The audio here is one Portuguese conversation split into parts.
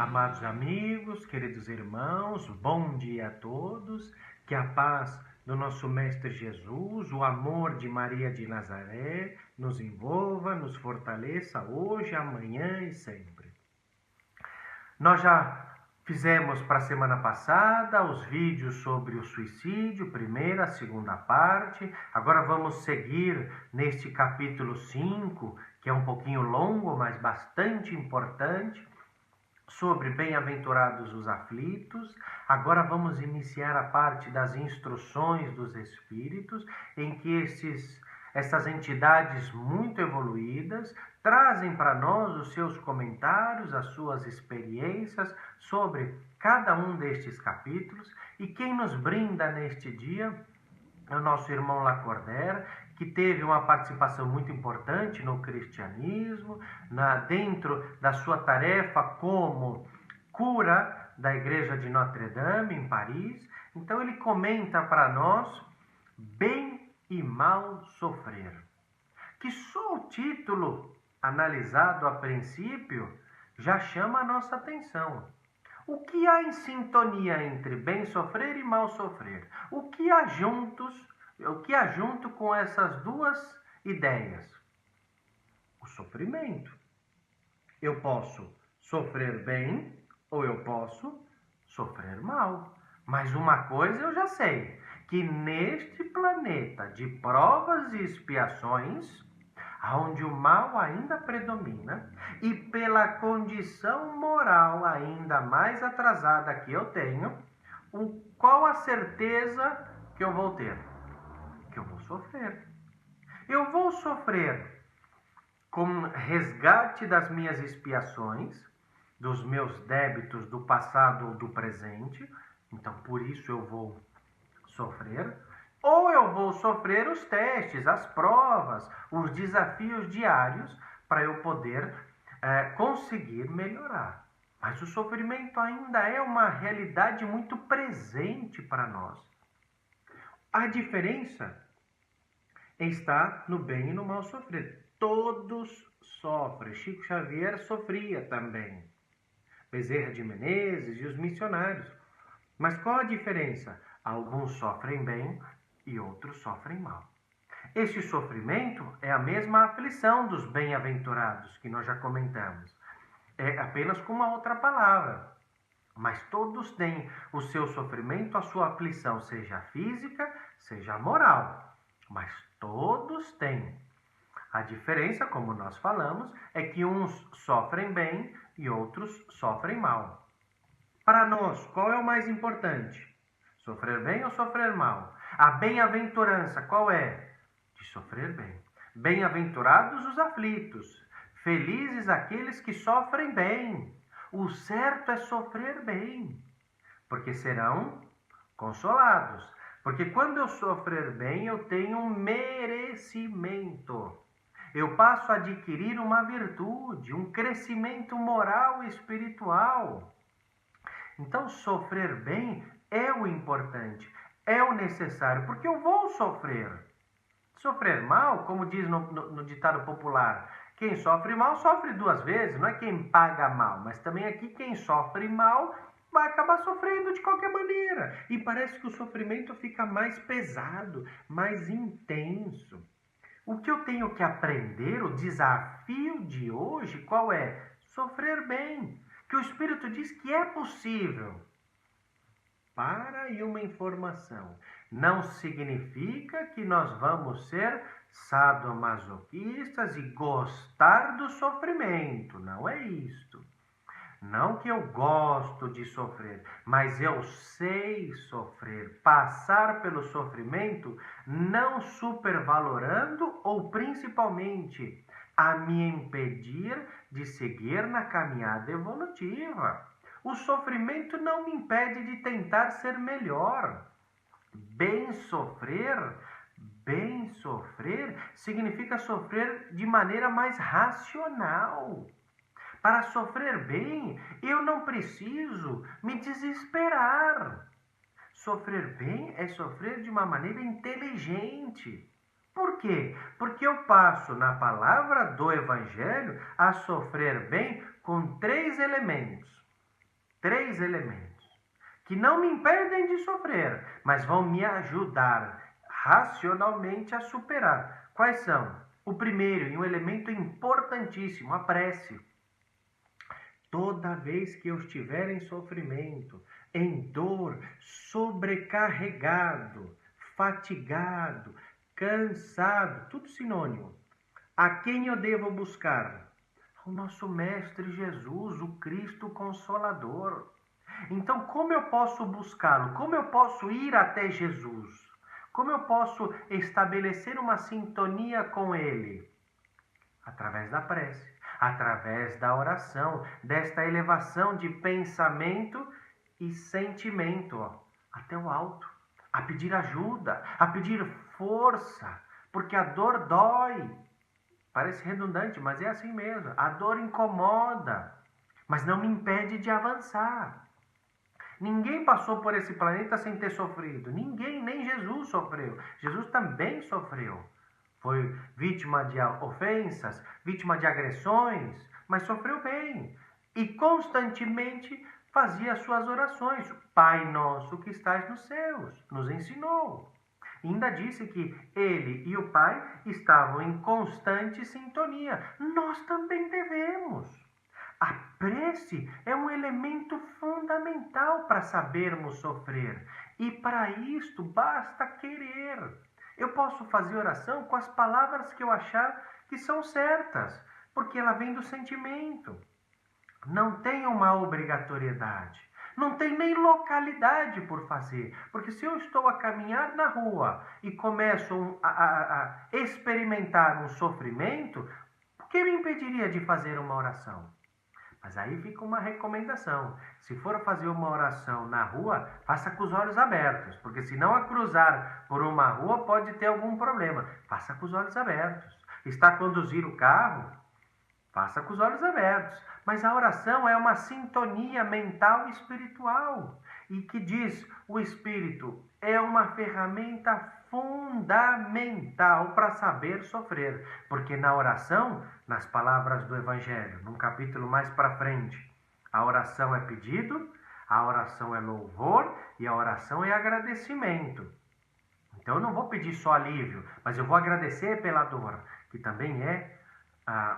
Amados amigos, queridos irmãos, bom dia a todos. Que a paz do nosso Mestre Jesus, o amor de Maria de Nazaré, nos envolva, nos fortaleça hoje, amanhã e sempre. Nós já fizemos para a semana passada os vídeos sobre o suicídio, primeira, segunda parte. Agora vamos seguir neste capítulo 5, que é um pouquinho longo, mas bastante importante, sobre bem-aventurados os aflitos. Agora vamos iniciar a parte das instruções dos Espíritos, em que essas entidades muito evoluídas trazem para nós os seus comentários, as suas experiências sobre cada um destes capítulos. E quem nos brinda neste dia é o nosso irmão Lacordaire, que teve uma participação muito importante no cristianismo, dentro da sua tarefa como cura da igreja de Notre-Dame, em Paris. Então ele comenta para nós Bem e Mal Sofrer, que só o título, analisado a princípio, já chama a nossa atenção. O que há em sintonia entre bem sofrer e mal sofrer? O que há junto com essas duas ideias? O sofrimento. Eu posso sofrer bem ou eu posso sofrer mal. Mas uma coisa eu já sei, que neste planeta de provas e expiações, onde o mal ainda predomina, e pela condição moral ainda mais atrasada que eu tenho, qual a certeza que eu vou ter? Que eu vou sofrer. Eu vou sofrer com resgate das minhas expiações, dos meus débitos do passado ou do presente, então por isso eu vou sofrer. Ou eu vou sofrer os testes, as provas, os desafios diários para eu poder conseguir melhorar. Mas o sofrimento ainda é uma realidade muito presente para nós. A diferença está no bem e no mal sofrer. Todos sofrem. Chico Xavier sofria também. Bezerra de Menezes e os missionários. Mas qual a diferença? Alguns sofrem bem e outros sofrem mal. Este sofrimento é a mesma aflição dos bem-aventurados que nós já comentamos. É apenas com uma outra palavra. Mas todos têm o seu sofrimento, a sua aflição, seja física, seja moral. Mas todos têm. A diferença, como nós falamos, é que uns sofrem bem e outros sofrem mal. Para nós, qual é o mais importante? Sofrer bem ou sofrer mal? A bem-aventurança qual é? De sofrer bem. Bem-aventurados os aflitos, felizes aqueles que sofrem bem. O certo é sofrer bem, porque serão consolados. Porque quando eu sofrer bem, eu tenho um merecimento. Eu passo a adquirir uma virtude, um crescimento moral e espiritual. Então, sofrer bem é o importante, é o necessário, porque eu vou sofrer. Sofrer mal, como diz no ditado popular, quem sofre mal sofre duas vezes, não é quem paga mal, mas também aqui quem sofre mal vai acabar sofrendo de qualquer maneira. E parece que o sofrimento fica mais pesado, mais intenso. O que eu tenho que aprender, o desafio de hoje, qual é? Sofrer bem. Que o Espírito diz que é possível. Para aí uma informação. Não significa que nós vamos ser sadomasoquistas e gostar do sofrimento. Não é isto. Não que eu gosto de sofrer, mas eu sei sofrer, passar pelo sofrimento, não supervalorando ou principalmente a me impedir de seguir na caminhada evolutiva. O sofrimento não me impede de tentar ser melhor. Bem sofrer significa sofrer de maneira mais racional. Para sofrer bem, eu não preciso me desesperar. Sofrer bem é sofrer de uma maneira inteligente. Por quê? Porque eu passo na palavra do Evangelho a sofrer bem com 3 elementos. 3 elementos que não me impedem de sofrer, mas vão me ajudar racionalmente a superar. Quais são? O primeiro, e um elemento importantíssimo, a prece. Toda vez que eu estiver em sofrimento, em dor, sobrecarregado, fatigado, cansado, tudo sinônimo, a quem eu devo buscar? O nosso Mestre Jesus, o Cristo Consolador. Então, como eu posso buscá-lo? Como eu posso ir até Jesus? Como eu posso estabelecer uma sintonia com Ele? Através da prece, através da oração, desta elevação de pensamento e sentimento, até o alto, a pedir ajuda, a pedir força, porque a dor dói. Parece redundante, mas é assim mesmo. A dor incomoda, mas não me impede de avançar. Ninguém passou por esse planeta sem ter sofrido. Ninguém, nem Jesus sofreu. Jesus também sofreu. Foi vítima de ofensas, vítima de agressões, mas sofreu bem. E constantemente fazia suas orações. Pai nosso que estás nos céus, nos ensinou. E ainda disse que ele e o Pai estavam em constante sintonia. Nós também devemos. A prece é um elemento fundamental para sabermos sofrer. E para isto basta querer. Eu posso fazer oração com as palavras que eu achar que são certas, porque ela vem do sentimento. Não tem uma obrigatoriedade. Não tem nem localidade por fazer. Porque se eu estou a caminhar na rua e começo a experimentar um sofrimento, o que me impediria de fazer uma oração? Mas aí fica uma recomendação. Se for fazer uma oração na rua, faça com os olhos abertos. Porque se não a cruzar por uma rua, pode ter algum problema. Faça com os olhos abertos. Está a conduzir o carro? Faça com os olhos abertos. Mas a oração é uma sintonia mental e espiritual. E que diz, o Espírito é uma ferramenta fundamental para saber sofrer. Porque na oração, nas palavras do Evangelho, num capítulo mais para frente, a oração é pedido, a oração é louvor e a oração é agradecimento. Então eu não vou pedir só alívio, mas eu vou agradecer pela dor, que também é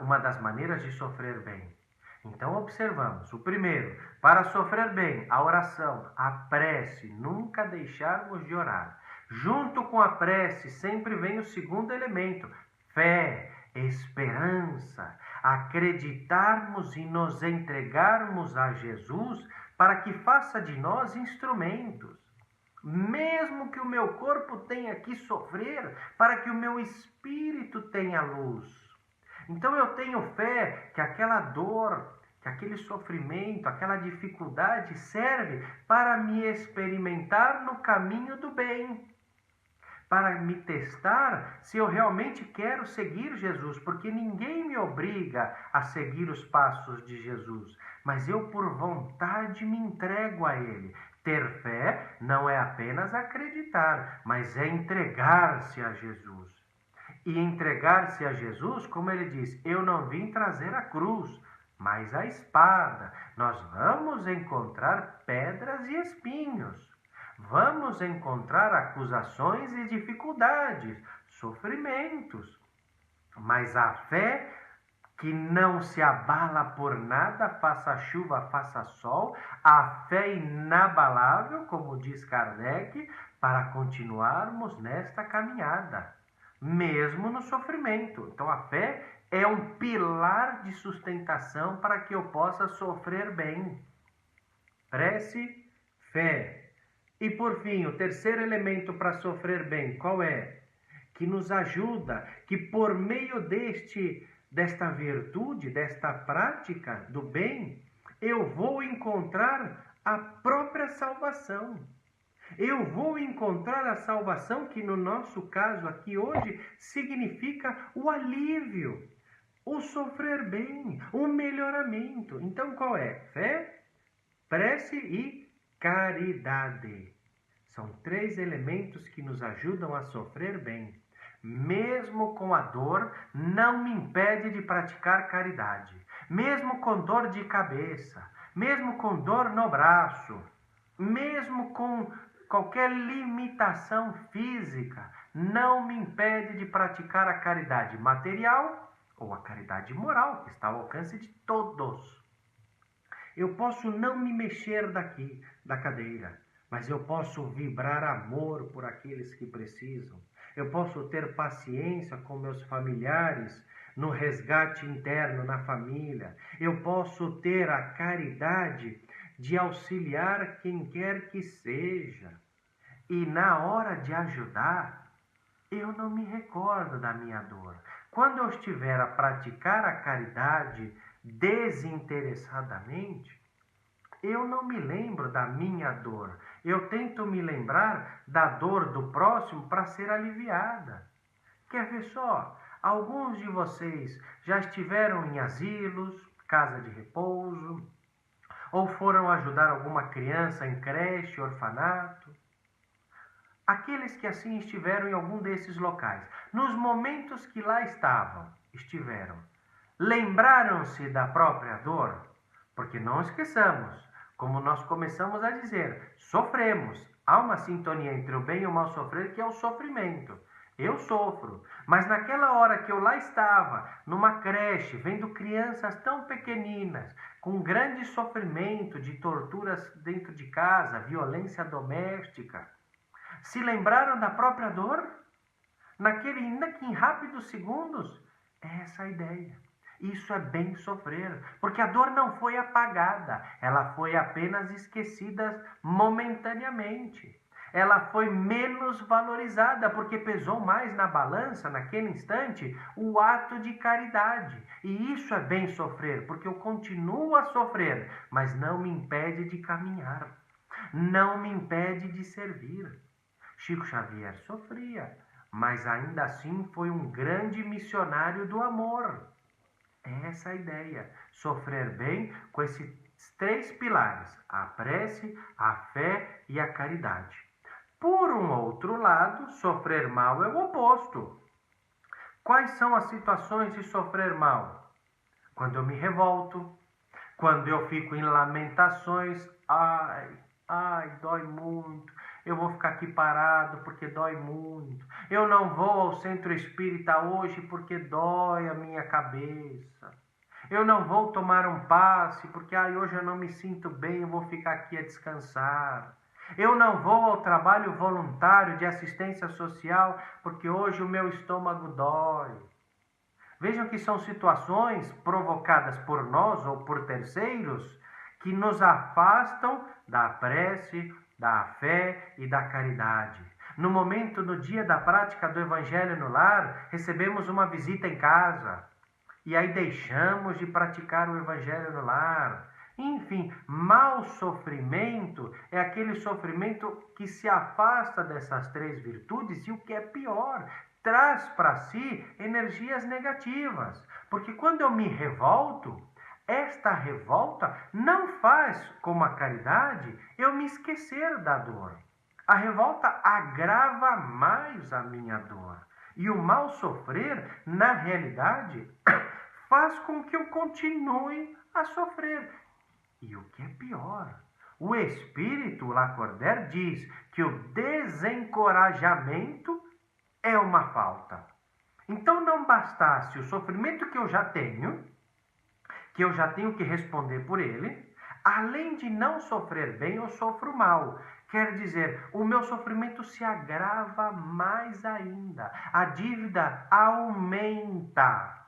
uma das maneiras de sofrer bem. Então observamos, o primeiro, para sofrer bem, a oração, a prece, nunca deixarmos de orar. Junto com a prece sempre vem o segundo elemento, fé, esperança, acreditarmos e nos entregarmos a Jesus para que faça de nós instrumentos. Mesmo que o meu corpo tenha que sofrer, para que o meu espírito tenha luz. Então eu tenho fé que aquela dor, que aquele sofrimento, aquela dificuldade serve para me experimentar no caminho do bem. Para me testar se eu realmente quero seguir Jesus, porque ninguém me obriga a seguir os passos de Jesus, mas eu por vontade me entrego a Ele. Ter fé não é apenas acreditar, mas é entregar-se a Jesus. E entregar-se a Jesus, como ele diz, eu não vim trazer a cruz, mas a espada. Nós vamos encontrar pedras e espinhos. Vamos encontrar acusações e dificuldades, sofrimentos. Mas a fé que não se abala por nada, faça chuva, faça sol, a fé inabalável, como diz Kardec, para continuarmos nesta caminhada, mesmo no sofrimento. Então a fé é um pilar de sustentação para que eu possa sofrer bem. Prece, fé. E por fim, o terceiro elemento para sofrer bem, qual é? Que nos ajuda, que por meio desta virtude, desta prática do bem, eu vou encontrar a própria salvação. Eu vou encontrar a salvação que no nosso caso aqui hoje significa o alívio, o sofrer bem, o melhoramento. Então qual é? Fé, prece e caridade. São 3 elementos que nos ajudam a sofrer bem. Mesmo com a dor, não me impede de praticar caridade. Mesmo com dor de cabeça, mesmo com dor no braço, mesmo com qualquer limitação física, não me impede de praticar a caridade material ou a caridade moral, que está ao alcance de todos. Eu posso não me mexer daqui, da cadeira, mas eu posso vibrar amor por aqueles que precisam. Eu posso ter paciência com meus familiares no resgate interno na família. Eu posso ter a caridade de auxiliar quem quer que seja. E na hora de ajudar, eu não me recordo da minha dor. Quando eu estiver a praticar a caridade desinteressadamente, eu não me lembro da minha dor. Eu tento me lembrar da dor do próximo para ser aliviada. Quer ver só? Alguns de vocês já estiveram em asilos, casa de repouso, ou foram ajudar alguma criança em creche, orfanato. Aqueles que assim estiveram em algum desses locais, nos momentos que lá estiveram, lembraram-se da própria dor? Porque não esqueçamos, como nós começamos a dizer, sofremos. Há uma sintonia entre o bem e o mal sofrer, que é o sofrimento. Eu sofro, mas naquela hora que eu lá estava, numa creche, vendo crianças tão pequeninas, com grande sofrimento de torturas dentro de casa, violência doméstica, se lembraram da própria dor? Ainda que em rápidos segundos? É essa a ideia. Isso é bem sofrer, porque a dor não foi apagada, ela foi apenas esquecida momentaneamente. Ela foi menos valorizada, porque pesou mais na balança, naquele instante, o ato de caridade. E isso é bem sofrer, porque eu continuo a sofrer, mas não me impede de caminhar, não me impede de servir. Chico Xavier sofria, mas ainda assim foi um grande missionário do amor. É essa a ideia, sofrer bem com esses 3 pilares, a prece, a fé e a caridade. Por um outro lado, sofrer mal é o oposto. Quais são as situações de sofrer mal? Quando eu me revolto, quando eu fico em lamentações, ai, dói muito. Eu vou ficar aqui parado porque dói muito. Eu não vou ao centro espírita hoje porque dói a minha cabeça. Eu não vou tomar um passe porque hoje eu não me sinto bem, eu vou ficar aqui a descansar. Eu não vou ao trabalho voluntário de assistência social porque hoje o meu estômago dói. Vejam que são situações provocadas por nós ou por terceiros que nos afastam da prece, da fé e da caridade. No dia da prática do Evangelho no lar, recebemos uma visita em casa e aí deixamos de praticar o Evangelho no lar. Enfim, mau sofrimento é aquele sofrimento que se afasta dessas 3 virtudes e, o que é pior, traz para si energias negativas. Porque quando eu me revolto, esta revolta não faz, como a caridade, eu me esquecer da dor. A revolta agrava mais a minha dor. E o mal sofrer, na realidade, faz com que eu continue a sofrer. E o que é pior, o Espírito Lacordaire diz que o desencorajamento é uma falta. Então não bastasse o sofrimento que eu já tenho que responder por ele, além de não sofrer bem, eu sofro mal. Quer dizer, o meu sofrimento se agrava mais ainda. A dívida aumenta.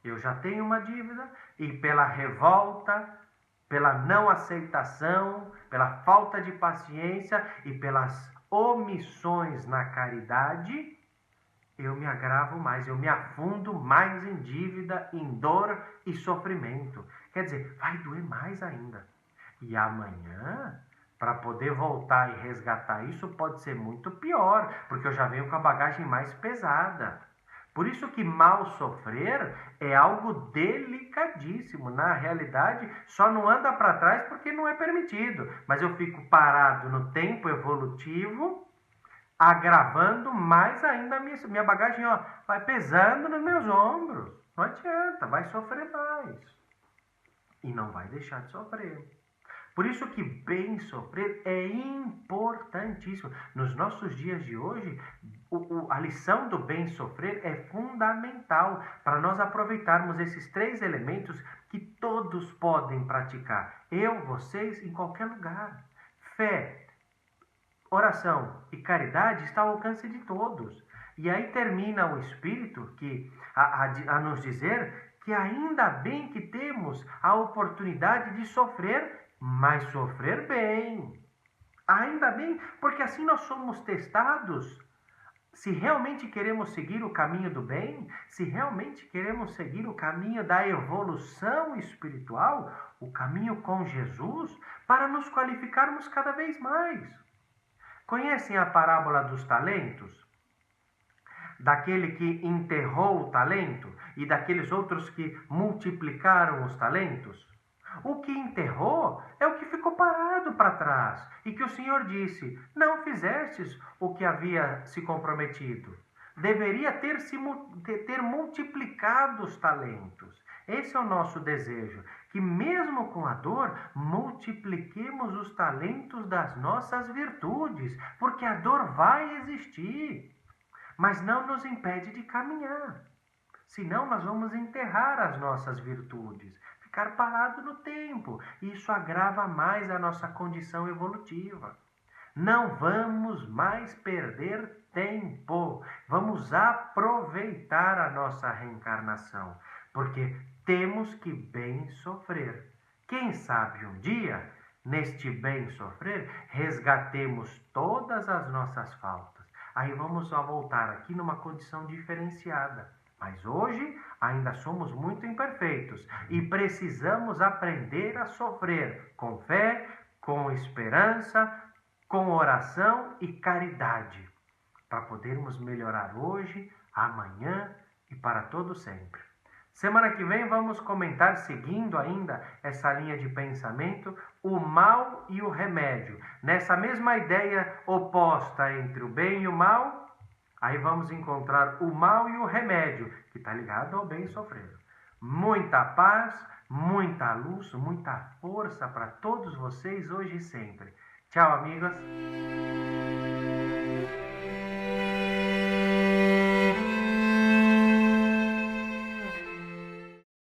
Eu já tenho uma dívida e pela revolta, pela não aceitação, pela falta de paciência e pelas omissões na caridade, eu me agravo mais, eu me afundo mais em dívida, em dor e sofrimento. Quer dizer, vai doer mais ainda. E amanhã, para poder voltar e resgatar isso, pode ser muito pior, porque eu já venho com a bagagem mais pesada. Por isso que mal sofrer é algo delicadíssimo. Na realidade, só não anda para trás porque não é permitido. Mas eu fico parado no tempo evolutivo, agravando mais ainda a minha bagagem, vai pesando nos meus ombros. Não adianta, vai sofrer mais. e não vai deixar de sofrer. Por isso que bem sofrer é importantíssimo. Nos nossos dias de hoje, a lição do bem sofrer é fundamental para nós aproveitarmos esses 3 elementos que todos podem praticar. Eu, vocês, em qualquer lugar. Fé, oração e caridade está ao alcance de todos. E aí termina o Espírito a nos dizer que ainda bem que temos a oportunidade de sofrer, mas sofrer bem. Ainda bem, porque assim nós somos testados. Se realmente queremos seguir o caminho do bem, se realmente queremos seguir o caminho da evolução espiritual, o caminho com Jesus, para nos qualificarmos cada vez mais. Conhecem a parábola dos talentos? Daquele que enterrou o talento e daqueles outros que multiplicaram os talentos? O que enterrou é o que ficou parado para trás e que o Senhor disse: não fizestes o que havia se comprometido. Deveria ter multiplicado os talentos. Esse é o nosso desejo, que mesmo com a dor, multipliquemos os talentos das nossas virtudes, porque a dor vai existir, mas não nos impede de caminhar. Senão nós vamos enterrar as nossas virtudes, ficar parado no tempo. Isso agrava mais a nossa condição evolutiva. Não vamos mais perder tempo. Vamos aproveitar a nossa reencarnação, porque temos que bem sofrer. Quem sabe um dia, neste bem sofrer, resgatemos todas as nossas faltas. Aí vamos voltar aqui numa condição diferenciada. Mas hoje ainda somos muito imperfeitos e precisamos aprender a sofrer com fé, com esperança, com oração e caridade, para podermos melhorar hoje, amanhã e para todo sempre. Semana que vem vamos comentar, seguindo ainda essa linha de pensamento, o mal e o remédio. Nessa mesma ideia oposta entre o bem e o mal, aí vamos encontrar o mal e o remédio, que está ligado ao bem sofrer. Muita paz, muita luz, muita força para todos vocês hoje e sempre. Tchau, amigas!